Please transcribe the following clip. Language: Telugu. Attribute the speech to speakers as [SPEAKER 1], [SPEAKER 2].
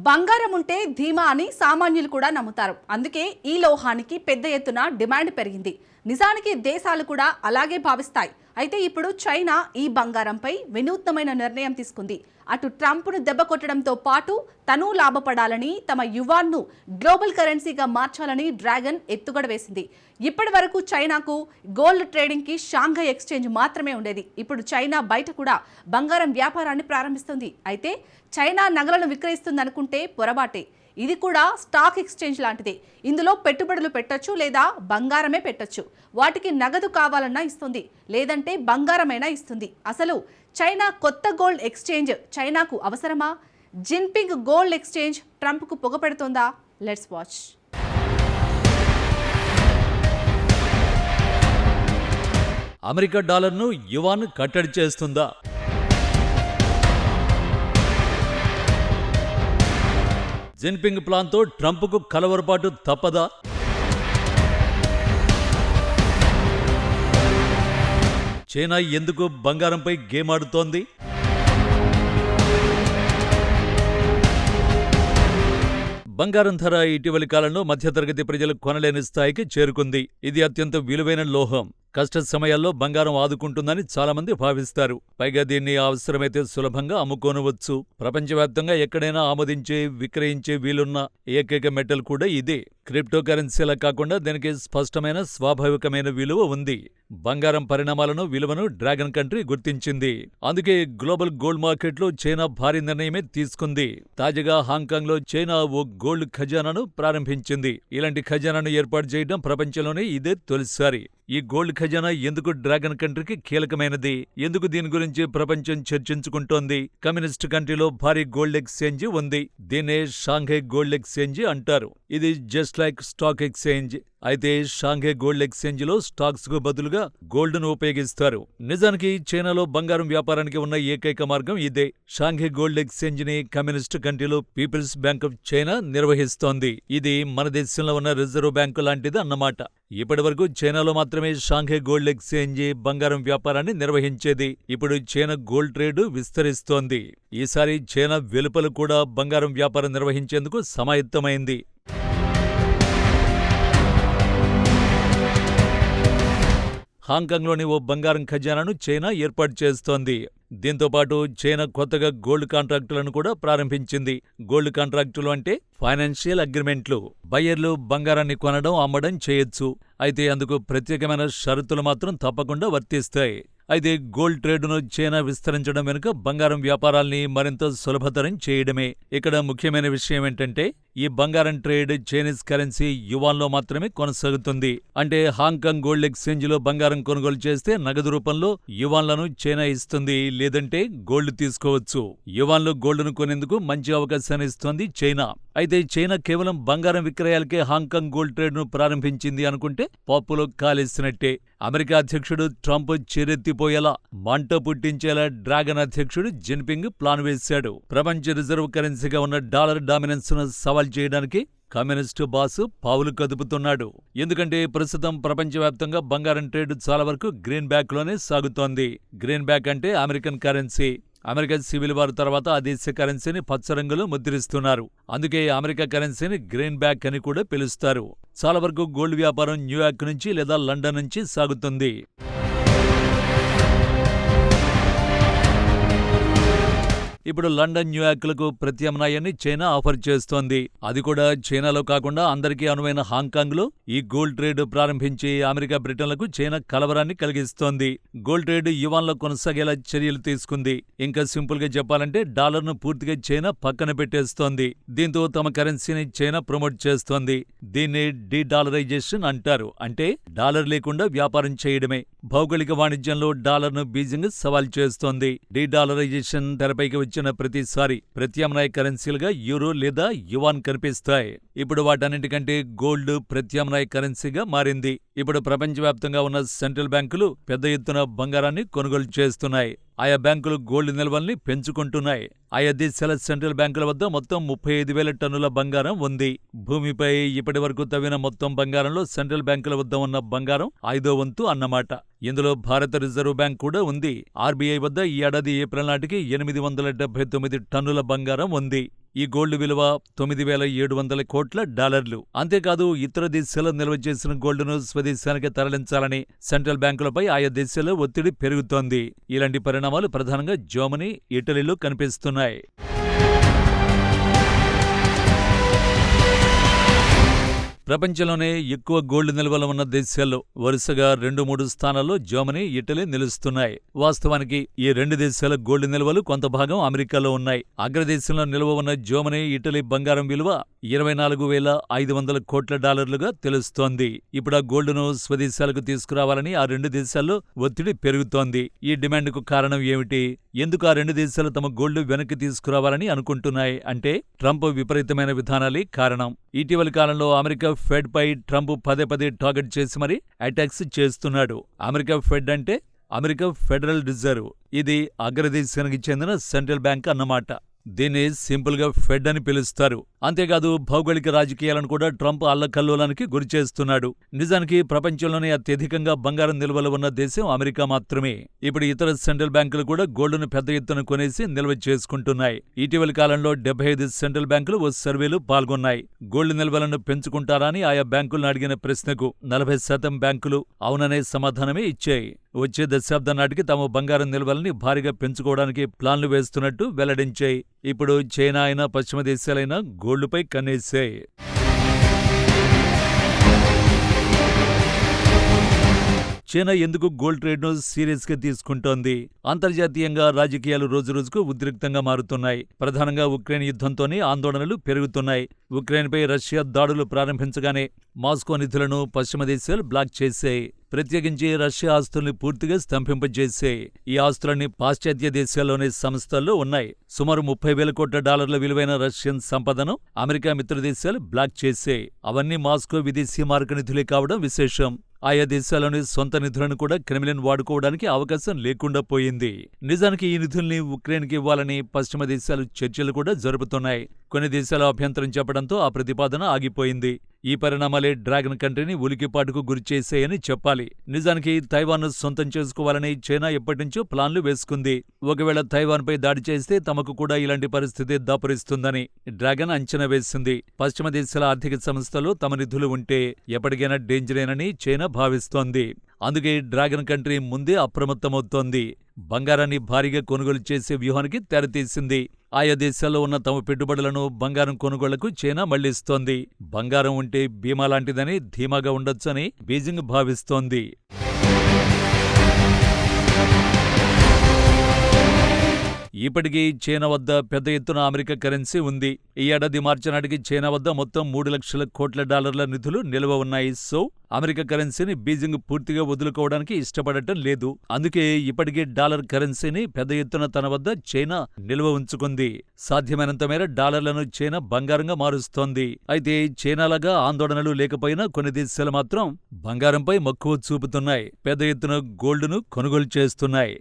[SPEAKER 1] బంగారం ఉంటే ధీమా అని సామాన్యులు కూడా నమ్ముతారు. అందుకే ఈ లోహానికి పెద్ద ఎత్తున డిమాండ్ పెరిగింది. నిజానికి దేశాలు కూడా అలాగే భావిస్తాయి. అయితే ఇప్పుడు చైనా ఈ బంగారంపై వినూత్నమైన నిర్ణయం తీసుకుంది. అటు ట్రంప్ను దెబ్బ కొట్టడంతో పాటు తను లాభపడాలని తమ యువాన్ను గ్లోబల్ కరెన్సీగా మార్చాలని డ్రాగన్ ఎత్తుగడ వేసింది. ఇప్పటి వరకు చైనాకు గోల్డ్ ట్రేడింగ్కి షాంఘై ఎక్స్చేంజ్ మాత్రమే ఉండేది. ఇప్పుడు చైనా బయట కూడా బంగారం వ్యాపారాన్ని ప్రారంభిస్తుంది. అయితే చైనా నగలను విక్రయిస్తుందనుకుంటే పొరపాటే. ఇది కూడా స్టాక్ ఎక్స్చేంజ్ లాంటిదే. ఇందులో పెట్టుబడులు పెట్టొచ్చు లేదా బంగారమే పెట్టొచ్చు. వాటికి నగదు కావాలన్నా ఇస్తుంది, లేదంటే బంగారమైనా ఇస్తుంది. అసలు చైనా కొత్త గోల్డ్ ఎక్స్చేంజ్ చైనాకు అవసరమా? జిన్పింగ్ గోల్డ్ ఎక్స్చేంజ్ ట్రంప్కు పొగపెడుతోందా? Let's watch.
[SPEAKER 2] అమెరికా డాలర్ను యువాన్ కట్టడి చేస్తుందా? జిన్పింగ్ ప్లాన్తో ట్రంప్కు కలవరపాటు తప్పదా? చైనా ఎందుకు బంగారంపై గేమ్ ఆడుతోంది? బంగారం ధర ఇటీవలి కాలంలో మధ్యతరగతి ప్రజలు కొనలేని స్థాయికి చేరుకుంది. ఇది అత్యంత విలువైన లోహం. కష్ట సమయాల్లో బంగారం ఆదుకుంటుందని చాలామంది భావిస్తారు. పైగా దీన్ని అవసరమైతే సులభంగా అమ్ముకోనవచ్చు. ప్రపంచవ్యాప్తంగా ఎక్కడైనా ఆమోదించే, విక్రయించే వీలున్న ఏకైక మెటల్ కూడా ఇదే. క్రిప్టో కరెన్సీలా కాకుండా దీనికి స్పష్టమైన, స్వాభావికమైన విలువ ఉంది. బంగారం పరిణామాలను, విలువను డ్రాగన్ కంట్రీ గుర్తించింది. అందుకే గ్లోబల్ గోల్డ్ మార్కెట్లో చైనా భారీ నిర్ణయమే తీసుకుంది. తాజాగా హాంకాంగ్లో చైనా ఓ గోల్డ్ ఖజానాను ప్రారంభించింది. ఇలాంటి ఖజానాను ఏర్పాటు చేయడం ప్రపంచంలోనే ఇదే తొలిసారి. ఈ గోల్డ్ ఖజానా ఎందుకు డ్రాగన్ కంట్రీకి కీలకమైనది? ఎందుకు దీని గురించి ప్రపంచం చర్చించుకుంటోంది? కమ్యూనిస్ట్ కంట్రీలో భారీ గోల్డ్ ఎక్స్చేంజ్ ఉంది. దీన్నే షాంఘై గోల్డ్ ఎక్స్చేంజ్ అంటారు. ఇది జస్ట్ లైక్ స్టాక్ ఎక్స్చేంజ్. అయితే షాంఘై గోల్డ్ ఎక్స్చేంజ్ లో స్టాక్స్ కు బదులుగా గోల్డ్ ను ఉపయోగిస్తారు. నిజానికి చైనాలో బంగారం వ్యాపారానికి ఉన్న ఏకైక మార్గం ఇదే. షాంఘై గోల్డ్ ఎక్స్చేంజ్ ని కమ్యూనిస్ట్ కంట్రీలో పీపుల్స్ బ్యాంక్ ఆఫ్ చైనా నిర్వహిస్తోంది. ఇది మన దేశంలో ఉన్న రిజర్వ్ బ్యాంకు లాంటిది అన్నమాట. ఇప్పటి వరకు చైనాలో మాత్రమే షాంఘై గోల్డ్ ఎక్స్చేంజ్ బంగారం వ్యాపారాన్ని నిర్వహించేది. ఇప్పుడు చైనా గోల్డ్ ట్రేడ్ విస్తరిస్తోంది. ఈసారి చైనా వెలుపల కూడా బంగారం వ్యాపారం నిర్వహించేందుకు సమాయత్తమైంది. హాంకాంగ్లోని ఓ బంగారం ఖజానాను చైనా ఏర్పాటు చేస్తోంది. దీంతోపాటు చైనా కొత్తగా గోల్డ్ కాంట్రాక్టులను కూడా ప్రారంభించింది. గోల్డ్ కాంట్రాక్టులు అంటే ఫైనాన్షియల్ అగ్రిమెంట్లు. బయ్యర్లు బంగారాన్ని కొనడం, అమ్మడం చేయొచ్చు. అయితే అందుకు ప్రత్యేకమైన షరతులు మాత్రం తప్పకుండా వర్తిస్తాయి. అయితే గోల్డ్ ట్రేడ్ను చైనా విస్తరించడం వెనుక బంగారం వ్యాపారాల్ని మరింత సులభతరం చేయడమే. ఇక్కడ ముఖ్యమైన విషయం ఏంటంటే, ఈ బంగారం ట్రేడ్ చైనీస్ కరెన్సీ యువాన్లో మాత్రమే కొనసాగుతుంది. అంటే హాంకాంగ్ గోల్డ్ ఎక్స్చేంజ్లో బంగారం కొనుగోలు చేస్తే నగదు రూపంలో యువాన్లను చైనా ఇస్తుంది, లేదంటే గోల్డ్ తీసుకోవచ్చు. యువాన్లు గోల్డ్ను కొనేందుకు మంచి అవకాశాన్ని ఇస్తోంది చైనా. అయితే చైనా కేవలం బంగారం విక్రయాలకే హాంకాంగ్ గోల్డ్ ట్రేడ్ను ప్రారంభించింది అనుకుంటే పప్పులో కాలేసినట్టే. అమెరికా అధ్యక్షుడు ట్రంప్ చెరెత్తిపోయేలా, మంట పుట్టించేలా డ్రాగన్ అధ్యక్షుడు జిన్పింగ్ ప్లాన్ వేశాడు. ప్రపంచ రిజర్వ్ కరెన్సీగా ఉన్న డాలర్ డామినెన్స్ ను సవాల్ చేయడానికి కమ్యూనిస్టు బాసు పావులు కదుపుతున్నాడు. ఎందుకంటే ప్రస్తుతం ప్రపంచవ్యాప్తంగా బంగారం ట్రేడ్ చాలా వరకు గ్రీన్ బ్యాక్ లోనే సాగుతోంది. గ్రీన్ బ్యాక్ అంటే American currency. America civil war తర్వాత ఆ దేశ కరెన్సీని పచ్చ రంగులో ముద్రిస్తున్నారు. అందుకే అమెరికా కరెన్సీని గ్రీన్ బ్యాక్ అని కూడా పిలుస్తారు. చాలా వరకు గోల్డ్ వ్యాపారం న్యూయార్క్ నుంచి లేదా లండన్ నుంచి సాగుతుంది. ఇప్పుడు లండన్, న్యూయార్క్లకు ప్రత్యామ్నాయాన్ని చైనా ఆఫర్ చేస్తోంది. అది కూడా చైనాలో కాకుండా అందరికీ అనువైన హాంకాంగ్లో ఈ గోల్డ్ ట్రేడ్ ప్రారంభించి అమెరికా, బ్రిటన్లకు చైనా కలవరాన్ని కలిగిస్తోంది. గోల్డ్ ట్రేడ్ యువాన్లో కొనసాగేలా చర్యలు తీసుకుంది. ఇంకా సింపుల్ గా చెప్పాలంటే డాలర్ను పూర్తిగా చైనా పక్కన పెట్టేస్తోంది. దీంతో తమ కరెన్సీని చైనా ప్రమోట్ చేస్తోంది. దీన్ని డీడాలరైజేషన్ అంటారు. అంటే డాలర్ లేకుండా వ్యాపారం చేయడమే. భౌగోళిక వాణిజ్యంలో డాలర్ను బీజింగ్ సవాల్ చేస్తోంది. డీడాలరైజేషన్ తెరపైకి వచ్చిన ప్రతిసారి ప్రత్యామ్నాయ కరెన్సీలుగా యూరో లేదా యువాన్ కనిపిస్తాయి. ఇప్పుడు వాటన్నింటికంటే గోల్డ్ ప్రత్యామ్నాయ కరెన్సీగా మారింది. ఇప్పుడు ప్రపంచవ్యాప్తంగా ఉన్న సెంట్రల్ బ్యాంకులు పెద్ద ఎత్తున బంగారాన్ని కొనుగోలు చేస్తున్నాయి. ఆయా బ్యాంకులు గోల్డ్ నిల్వల్ని పెంచుకుంటున్నాయి. ఆయా దేశాల సెంట్రల్ బ్యాంకుల వద్ద మొత్తం 35,000 టన్నుల బంగారం ఉంది. భూమిపై ఇప్పటి వరకు తవ్విన మొత్తం బంగారంలో సెంట్రల్ బ్యాంకుల వద్ద ఉన్న బంగారం 5వ వంతు అన్నమాట. ఇందులో భారత రిజర్వ్ బ్యాంక్ కూడా ఉంది. ఆర్బీఐ వద్ద ఈ ఏడాది ఏప్రిల్ నాటికి 879 టన్నుల బంగారం ఉంది. ఈ గోల్డ్ విలువ $9,700 కోట్ల. అంతేకాదు ఇతర దేశాల్లో నిల్వ చేసిన గోల్డును స్వదేశానికి తరలించాలని సెంట్రల్ బ్యాంకులపై ఆయా దేశాల్లో ఒత్తిడి పెరుగుతోంది. ఇలాంటి పరిణామాలు ప్రధానంగా జర్మనీ, ఇటలీలో కనిపిస్తున్నాయి. ప్రపంచంలోనే ఎక్కువ గోల్డ్ నిల్వలు ఉన్న దేశాల్లో వరుసగా 2-3 స్థానాల్లో జర్మనీ, ఇటలీ నిలుస్తున్నాయి. వాస్తవానికి ఈ 2 దేశాల గోల్డ్ నిల్వలు కొంత భాగం అమెరికాలో ఉన్నాయి. అగ్రదేశంలో నిల్వ ఉన్న జర్మనీ, ఇటలీ బంగారం విలువ $24,500 కోట్ల తెలుస్తోంది. ఇప్పుడు ఆ గోల్డును స్వదేశాలకు తీసుకురావాలని ఆ 2 దేశాల్లో ఒత్తిడి పెరుగుతోంది. ఈ డిమాండ్కు కారణం ఏమిటి? ఎందుకు ఆ 2 దేశాలు తమ గోల్డ్ వెనక్కి తీసుకురావాలని అనుకుంటున్నాయి అంటే ట్రంప్ విపరీతమైన విధానాలే కారణం. ఇటీవలి కాలంలో అమెరికా ఫెడ్ పై ట్రంప్ పదే టార్గెట్ చేసి మరీ అటాక్స్ చేస్తున్నాడు. అమెరికా ఫెడ్ అంటే అమెరికా ఫెడరల్ రిజర్వ్. ఇది అగ్రదేశానికి చెందిన సెంట్రల్ బ్యాంక్ అన్నమాట. దీన్ని సింపుల్ గా ఫెడ్ అని పిలుస్తారు. అంతేకాదు భౌగోళిక రాజకీయాలను కూడా ట్రంప్ అల్లకల్లోలానికి గురిచేస్తున్నాడు. నిజానికి ప్రపంచంలోనే అత్యధికంగా బంగారం నిల్వలు ఉన్న దేశం అమెరికా మాత్రమే. ఇప్పుడు ఇతర సెంట్రల్ బ్యాంకులు కూడా గోల్డును పెద్ద ఎత్తున కొనేసి నిల్వ చేసుకుంటున్నాయి. ఇటీవలి కాలంలో 75 సెంట్రల్ బ్యాంకులు ఓ సర్వేలో పాల్గొన్నాయి. గోల్డ్ నిల్వలను పెంచుకుంటారా అని ఆయా బ్యాంకులను అడిగిన ప్రశ్నకు 40% బ్యాంకులు అవుననే సమాధానమే ఇచ్చాయి. వచ్చే దశాబ్దం నాటికి తాము బంగారం నిల్వల్ని భారీగా పెంచుకోవడానికి ప్లాన్లు వేస్తున్నట్టు వెల్లడించాయి. ఇప్పుడు చైనా అయినా పశ్చిమ దేశాలైనా గోల్డుపై కన్నేశాయి. చైనా ఎందుకు గోల్డ్ ట్రేడ్ను సీరియస్గా తీసుకుంటోంది? అంతర్జాతీయంగా రాజకీయాలు రోజురోజుకు ఉద్రిక్తంగా మారుతున్నాయి. ప్రధానంగా ఉక్రెయిన్ యుద్ధంతోనే ఆందోళనలు పెరుగుతున్నాయి. ఉక్రెయిన్పై రష్యా దాడులు ప్రారంభించగానే మాస్కో నిధులను పశ్చిమ దేశాలు బ్లాక్ చేశాయి. ప్రత్యేకించి రష్యా ఆస్తుల్ని పూర్తిగా స్తంభింపజేశాయి. ఈ ఆస్తులన్నీ పాశ్చాత్య దేశాల్లోని సంస్థల్లో ఉన్నాయి. సుమారు $30,000 కోట్ల విలువైన రష్యన్ సంపదను అమెరికా మిత్రదేశాలు బ్లాక్ చేశాయి. అవన్నీ మాస్కో విదేశీ మార్క నిధులే కావడం విశేషం. ఆయా దేశాల్లోని సొంత నిధులను కూడా క్రెమ్లిన్ వాడుకోవడానికి అవకాశం లేకుండా పోయింది. నిజానికి ఈ నిధుల్ని ఉక్రెయిన్కి ఇవ్వాలని పశ్చిమ దేశాలు చర్చలు కూడా జరుపుతున్నాయి. కొన్ని దేశాలు అభ్యంతరం చెప్పడంతో ఆ ప్రతిపాదన ఆగిపోయింది. ఈ పరిణామాలే డ్రాగన్ కంట్రీని ఉలికిపాటుకు గురిచేశాయని చెప్పాలి. నిజానికి తైవాన్ను సొంతం చేసుకోవాలని చైనా ఎప్పటినుంచో ప్లాన్లు వేసుకుంది. ఒకవేళ తైవాన్పై దాడి చేస్తే తమకు కూడా ఇలాంటి పరిస్థితి దాపురిస్తుందని డ్రాగన్ అంచనా వేసింది. పశ్చిమ దేశాల ఆర్థిక సంస్థలో తమ నిధులు ఉంటే ఎప్పటికైనా డేంజరేనని చైనా భావిస్తోంది. అందుకే డ్రాగన్ కంట్రీ ముందే అప్రమత్తమవుతోంది. బంగారాన్ని భారీగా కొనుగోలు చేసే వ్యూహానికి తెరతీసింది. ఆయా దేశాల్లో ఉన్న తమ పెట్టుబడులను బంగారం కొనుగోళ్లకు చైనా మళ్లిస్తోంది. బంగారం ఉంటే బీమా లాంటిదని ధీమాగా ఉండొచ్చని బీజింగ్ భావిస్తోంది. ఇప్పటికీ చైనా వద్ద పెద్ద ఎత్తున అమెరికా కరెన్సీ ఉంది. ఈ ఏడాది మార్చి నాటికి చైనా వద్ద మొత్తం $3 లక్షల కోట్ల నిధులు నిల్వ ఉన్నాయి. సో అమెరికా కరెన్సీని బీజింగ్ పూర్తిగా వదులుకోవడానికి ఇష్టపడటం లేదు. అందుకే ఇప్పటికే డాలర్ కరెన్సీని పెద్ద ఎత్తున తన వద్ద చైనా నిల్వ ఉంచుకుంది. సాధ్యమైనంత మేర డాలర్లను చైనా బంగారంగా మారుస్తోంది. అయితే చైనాలాగా ఆందోళనలు లేకపోయినా కొన్ని దేశాలు మాత్రం బంగారంపై మక్కువ చూపుతున్నాయి. పెద్ద ఎత్తున గోల్డును కొనుగోలు చేస్తున్నాయి.